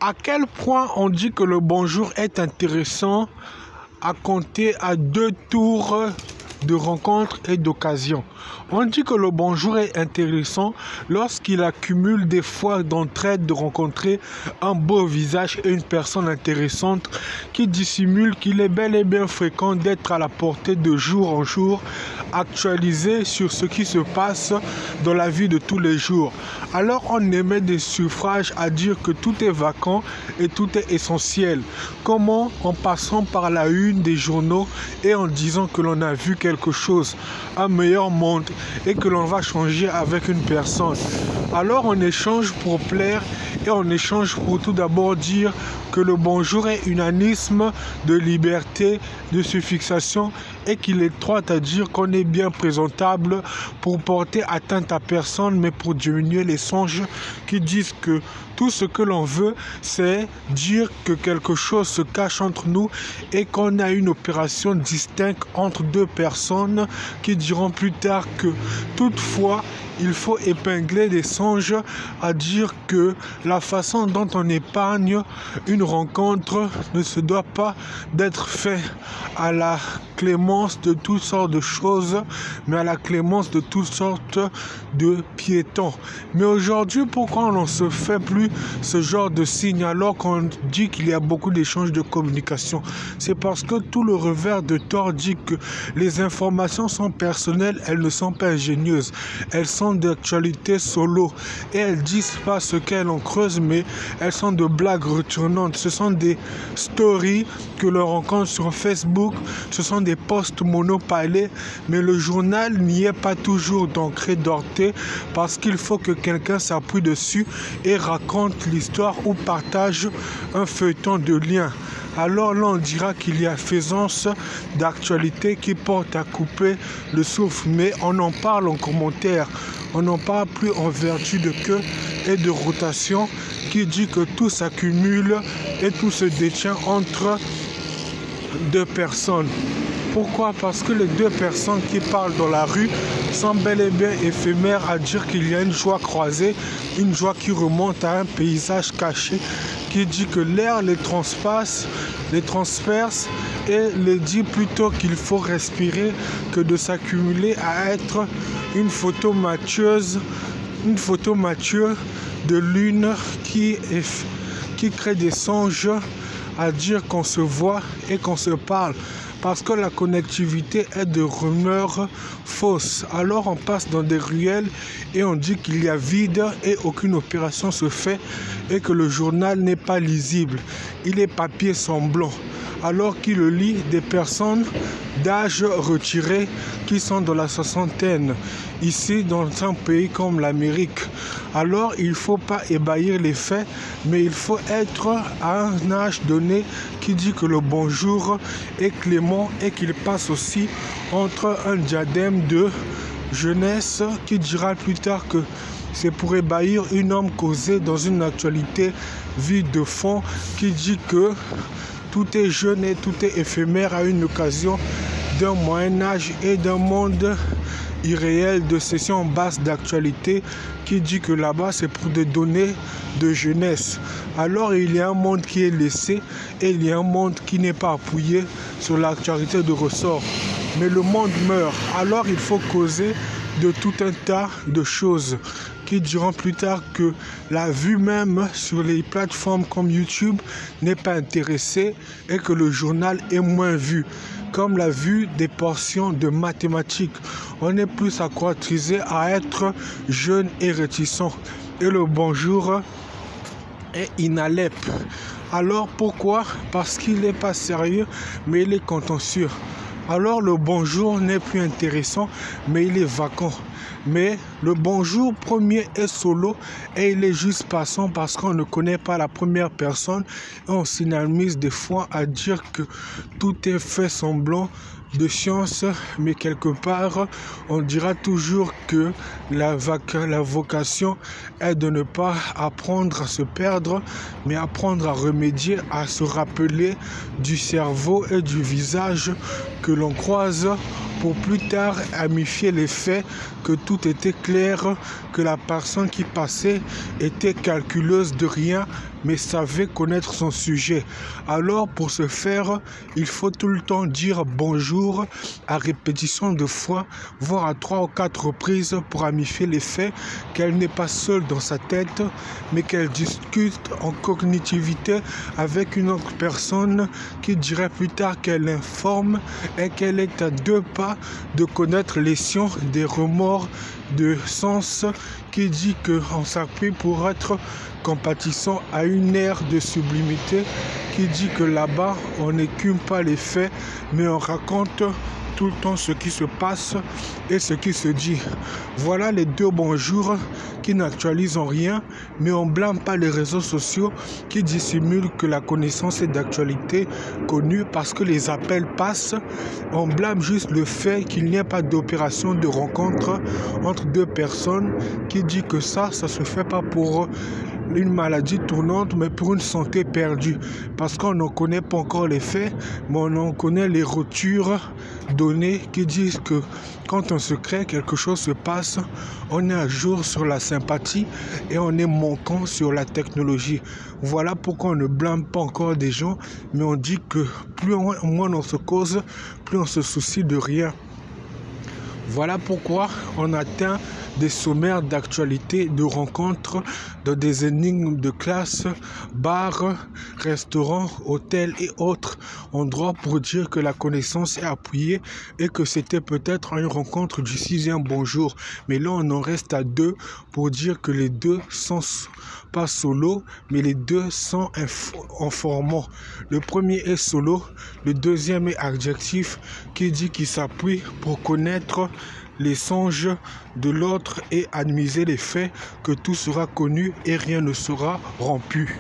À quel point on dit que le bonjour est intéressant à compter à 2 tours de rencontre et d'occasion. On dit que le bonjour est intéressant lorsqu'il accumule des fois d'entraide de rencontrer un beau visage et une personne intéressante qui dissimule qu'il est bel et bien fréquent d'être à la portée de jour en jour, actualisé sur ce qui se passe dans la vie de tous les jours. Alors on émet des suffrages à dire que tout est vacant et tout est essentiel. Comment? En passant par la une des journaux et en disant que l'on a vu quelque chose, un meilleur monde et que l'on va changer avec une personne. Alors on échange pour plaire et on échange pour tout d'abord dire que le bonjour est unanisme de liberté, de suffixation et qu'il est droit à dire qu'on est bien présentable pour porter atteinte à personne mais pour diminuer les songes qui disent que tout ce que l'on veut, c'est dire que quelque chose se cache entre nous et qu'on a une opération distincte entre deux personnes qui diront plus tard que toutefois, il faut épingler des songes à dire que la façon dont on épargne une rencontre ne se doit pas d'être fait à la clémence de toutes sortes de choses, mais à la clémence de toutes sortes de piétons. Mais aujourd'hui, pourquoi on ne se fait plus ce genre de signe alors qu'on dit qu'il y a beaucoup d'échanges de communication? C'est parce que tout le revers de tort dit que les informations sont personnelles, elles ne sont pas ingénieuses, elles sont d'actualité solo et elles disent pas ce qu'elles en creusent, mais elles sont de blagues retournantes. Ce sont des stories que l'on rencontre sur Facebook, ce sont des posts monopalés, mais le journal n'y est pas toujours d'ancré d'orté parce qu'il faut que quelqu'un s'appuie dessus et raconte l'histoire ou partage un feuilleton de liens. Alors là, on dira qu'il y a faisance d'actualité qui porte à couper le souffle, mais on en parle en commentaire. On n'en parle plus en vertu de queue et de rotation qui dit que tout s'accumule et tout se détient entre deux personnes. Pourquoi? Parce que les deux personnes qui parlent dans la rue sont bel et bien éphémères à dire qu'il y a une joie croisée, une joie qui remonte à un paysage caché, qui dit que l'air les transperce et les dit plutôt qu'il faut respirer que de s'accumuler à être une photo matieuse de lune qui crée des songes à dire qu'on se voit et qu'on se parle. Parce que la connectivité est de rumeurs fausses. Alors on passe dans des ruelles et on dit qu'il y a vide et aucune opération se fait et que le journal n'est pas lisible. Il est papier semblant. Alors qu'il le lit des personnes d'âge retiré qui sont dans la soixantaine, ici dans un pays comme l'Amérique. Alors il ne faut pas ébahir les faits, mais il faut être à un âge donné qui dit que le bonjour est clément et qu'il passe aussi entre un diadème de jeunesse qui dira plus tard que c'est pour ébahir une homme causée dans une actualité vide de fond qui dit que tout est jeune et tout est éphémère à une occasion d'un Moyen-Âge et d'un monde irréel de session basse d'actualité qui dit que là-bas c'est pour des données de jeunesse. Alors il y a un monde qui est laissé et il y a un monde qui n'est pas appuyé sur l'actualité de ressort. Mais le monde meurt. Alors il faut causer de tout un tas de choses qui diront plus tard que la vue même sur les plateformes comme YouTube n'est pas intéressée et que le journal est moins vu, comme la vue des portions de mathématiques. On est plus accroîtrisé à être jeune et réticent et le bonjour est inalep. Alors pourquoi? Parce qu'il n'est pas sérieux mais il est contentieux. Alors le bonjour n'est plus intéressant mais il est vacant. Mais le bonjour premier est solo et il est juste passant parce qu'on ne connaît pas la première personne et on s'inamise des fois à dire que tout est fait semblant de science, mais quelque part on dira toujours que la vocation est de ne pas apprendre à se perdre mais apprendre à remédier, à se rappeler du cerveau et du visage que l'on croise pour plus tard amifier les faits, que tout était clair, que la personne qui passait était calculeuse de rien, mais savait connaître son sujet. Alors pour ce faire, il faut tout le temps dire bonjour à répétition de fois, voire à 3 ou 4 reprises pour amifier les faits, qu'elle n'est pas seule dans sa tête, mais qu'elle discute en cognitivité avec une autre personne qui dirait plus tard qu'elle informe et qu'elle est à 2 pas de connaître les sciences des remords de sens, qui dit qu'on s'appuie pour être compatissant à une ère de sublimité, qui dit que là-bas on n'écume pas les faits mais on raconte tout le temps ce qui se passe et ce qui se dit. Voilà les 2 bonjours qui n'actualisent en rien, mais on blâme pas les réseaux sociaux qui dissimulent que la connaissance est d'actualité connue parce que les appels passent. On blâme juste le fait qu'il n'y ait pas d'opération de rencontre entre 2 personnes, qui dit que ça se fait pas pour une maladie tournante, mais pour une santé perdue, parce qu'on ne connaît pas encore les faits, mais on en connaît les retours données qui disent que quand on se crée, quelque chose se passe, on est à jour sur la sympathie et on est manquant sur la technologie. Voilà pourquoi on ne blâme pas encore des gens, mais on dit que plus moins on se cause, plus on se soucie de rien. Voilà pourquoi on atteint des sommaires d'actualité, de rencontres, dans des énigmes de classe, bars, restaurants, hôtels et autres endroits pour dire que la connaissance est appuyée et que c'était peut-être une rencontre du 6e bonjour. Mais là, on en reste à 2 pour dire que les 2 sont pas solo, mais les 2 sont informant. Le premier est solo, le deuxième est adjectif, qui dit qu'il s'appuie pour connaître les songes de l'autre et admiser les faits, que tout sera connu et rien ne sera rompu.